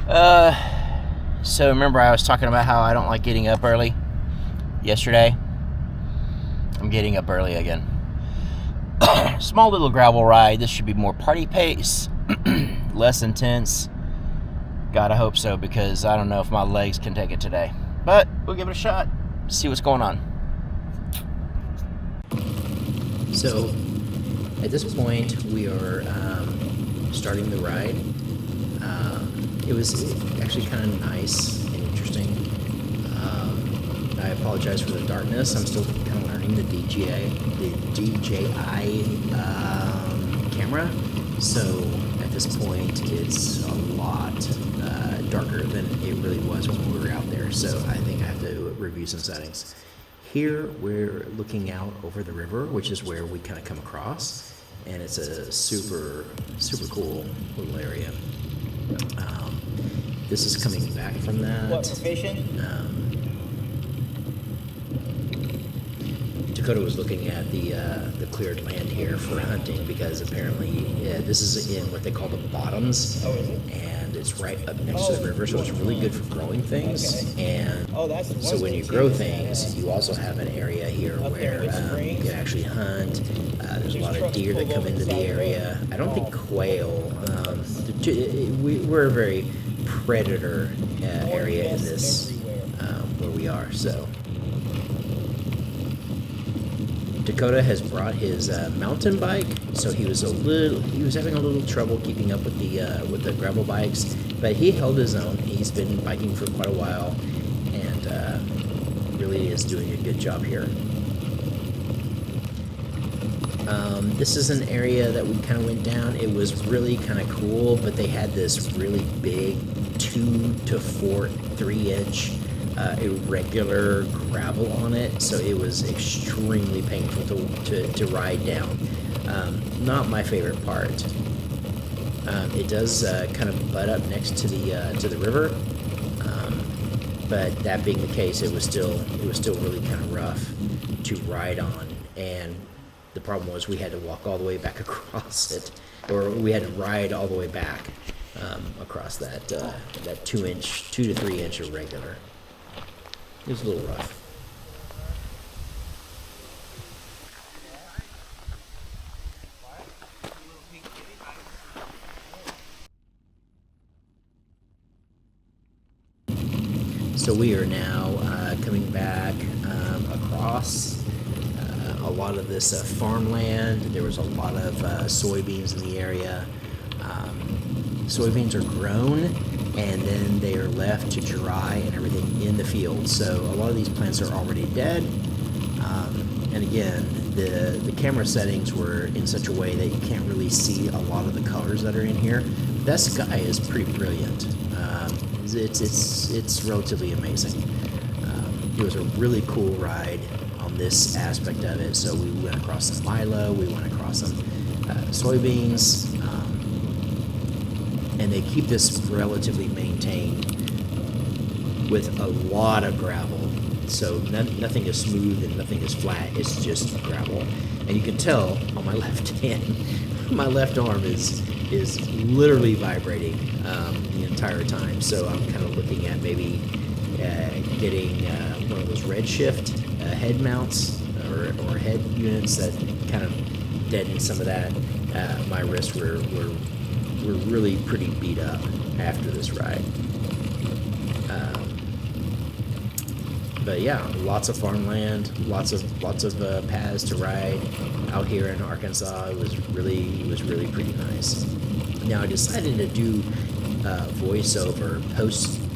So remember I was talking about how I don't like getting up early yesterday? I'm getting up early again. Small little gravel ride. This should be more party pace, less intense. Gotta hope so, because I don't know if my legs can take it today. But we'll give it a shot, see what's going on. So at this point we are starting the ride. It was actually kind of nice and interesting. I apologize for the darkness. I'm still kind of learning the DJI camera. So at this point, it's a lot darker than it really was when we were out there. So I think I have to review some settings. Here we're looking out over the river, which is where we kind of come across, and it's a super cool little area. This is coming back from that. What location? Dakota was looking at the cleared land here for hunting, because apparently this is in what they call the bottoms. Oh, is it? And it's right up next to the river, so it's really good for growing things. Okay. And That's the so when you one grow thing, things, you also have an area here Up there where with springs. you can actually hunt. There's a lot of deer that come into the area. I don't think quail. We're a very predator area in this where we are. So Dakota has brought his mountain bike, so he was having a little trouble keeping up with the gravel bikes, but he held his own. He's been biking for quite a while, and really is doing a good job here. This is an area that we kind of went down. It was really kind of cool, but they had this really big 2 to 3-inch irregular gravel on it, so it was extremely painful to ride down. Not my favorite part. It does kind of butt up next to the river, but that being the case, it was still really kind of rough to ride on. And the problem was we had to walk all the way back across it, or we had to ride all the way back across that 2 to 3 inch irregular. It was a little rough. So we are now coming back across a lot of this farmland. There was a lot of soybeans in the area. Soybeans are grown, and then they are left to dry and everything in the field. So a lot of these plants are already dead. And again, the camera settings were in such a way that you can't really see a lot of the colors that are in here. That sky is pretty brilliant. It's relatively amazing. It was a really cool ride on this aspect of it. So we went across some milo, we went across some soybeans, and they keep this relatively maintained with a lot of gravel. So nothing is smooth and nothing is flat. It's just gravel, and you can tell on my left hand, my left arm is literally vibrating the entire time. So I'm kind of looking at maybe getting one of those Redshift head mounts or head units that kind of deaden some of that. My wrists were really pretty beat up after this ride. But yeah, lots of farmland, lots of paths to ride out here in Arkansas. It was really pretty nice. Now I decided to do voiceover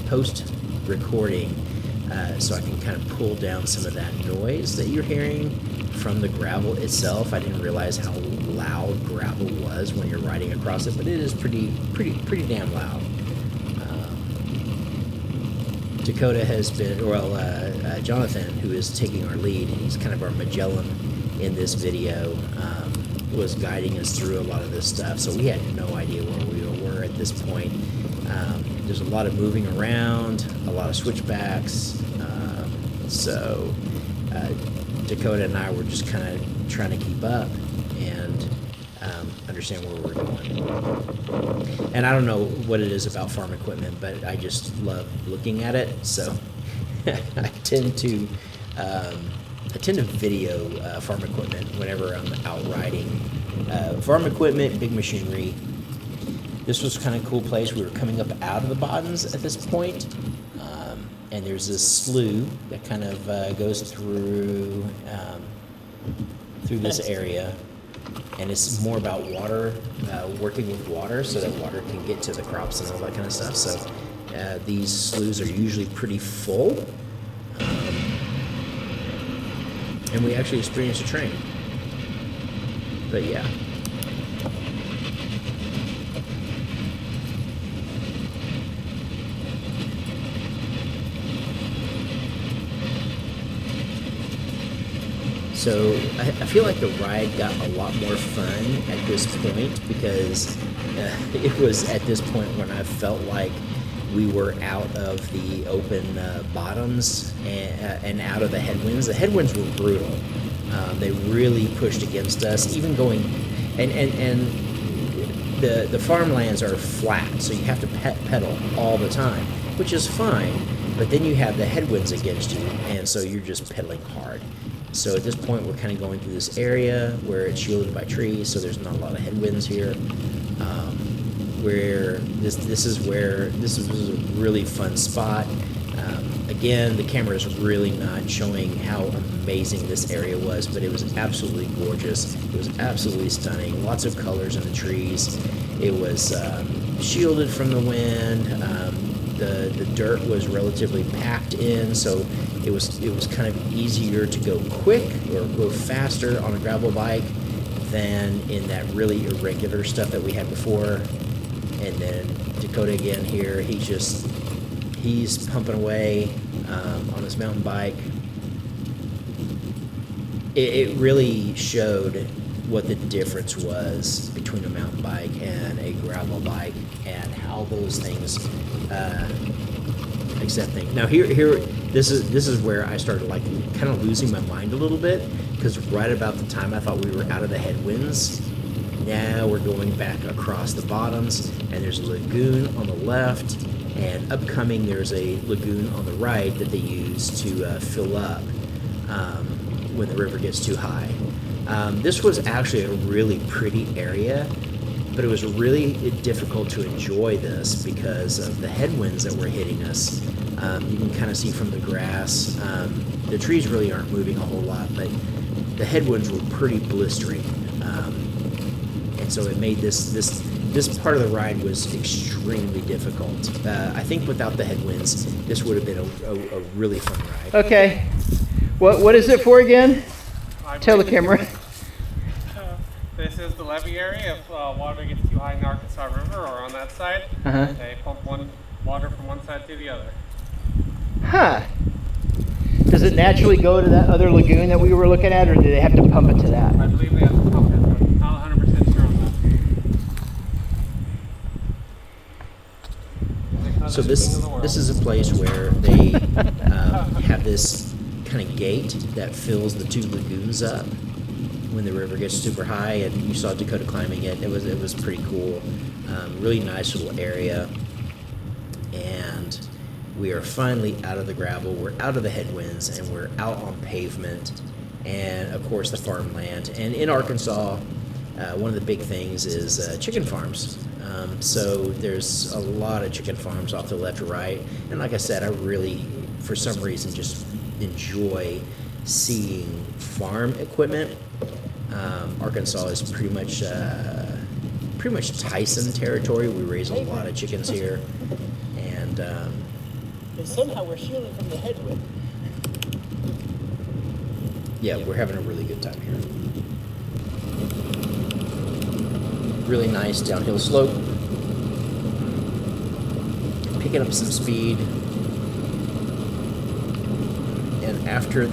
post recording, so I can kind of pull down some of that noise that you're hearing from the gravel itself. I didn't realize how loud gravel was when you're riding across it, but it is pretty damn loud. Dakota has been, Jonathan, who is taking our lead, he's kind of our Magellan in this video, was guiding us through a lot of this stuff, so we had no idea where we were at this point. There's a lot of moving around, a lot of switchbacks, so Dakota and I were just kind of trying to keep up, and understand where we're going. And I don't know what it is about farm equipment, but I just love looking at it. So I tend to video farm equipment whenever I'm out riding. Farm equipment, big machinery. This was kind of a cool place. We were coming up out of the bottoms at this point. And there's this slough that kind of goes through this area, and it's more about water, working with water so that water can get to the crops and all that kind of stuff. So these sloughs are usually pretty full, and we actually experienced a train. But yeah. So I feel like the ride got a lot more fun at this point because it was at this point when I felt like we were out of the open bottoms and out of the headwinds. The headwinds were brutal. They really pushed against us, even going, and the farmlands are flat, so you have to pedal all the time, which is fine, but then you have the headwinds against you, and so you're just pedaling hard. So at this point, we're kind of going through this area where it's shielded by trees, so there's not a lot of headwinds here. Where this was a really fun spot. Again, the camera is really not showing how amazing this area was, but it was absolutely gorgeous. It was absolutely stunning. Lots of colors in the trees. It was shielded from the wind. The dirt was relatively packed in, so it was kind of easier to go quick or go faster on a gravel bike than in that really irregular stuff that we had before. And then Dakota again here, he's pumping away on his mountain bike. It really showed what the difference was between a mountain bike and a gravel bike, and how those things accept things. Now here this is where I started like kind of losing my mind a little bit, because right about the time I thought we were out of the headwinds, now we're going back across the bottoms, and there's a lagoon on the left, and upcoming there's a lagoon on the right that they use to fill up when the river gets too high. This was actually a really pretty area, but it was really difficult to enjoy this because of the headwinds that were hitting us. You can kind of see from the grass. The trees really aren't moving a whole lot, but the headwinds were pretty blistering. And so it made this part of the ride was extremely difficult. I think without the headwinds, this would have been a really fun ride. Okay. What is it for again? Tell the camera. This is the levee area. If water gets too high in the Arkansas River or on that side, they pump water from one side to the other. Huh. Does it naturally go to that other lagoon that we were looking at, or do they have to pump it to that? I believe they have to pump it, but I'm not 100% sure on that. So this is a place where they have this kind of gate that fills the two lagoons up when the river gets super high, and you saw Dakota climbing it. It was pretty cool. Really nice little area. And we are finally out of the gravel. We're out of the headwinds, and we're out on pavement, and of course the farmland. And in Arkansas, one of the big things is chicken farms. So there's a lot of chicken farms off the left or right. And like I said, I really, for some reason, just enjoy seeing farm equipment. Arkansas is pretty much Tyson territory. We raise a lot of chickens here, and somehow we're shielded from the headwind. Yeah, we're having a really good time here. Really nice downhill slope. Picking up some speed. And after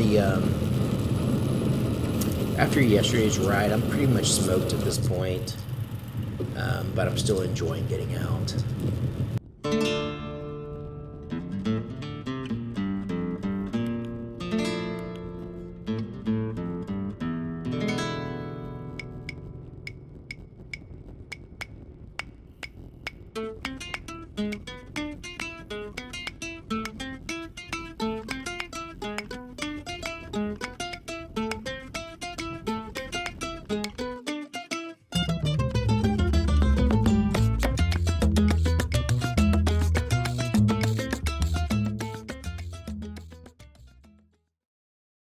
yesterday's ride, I'm pretty much smoked at this point, but I'm still enjoying getting out.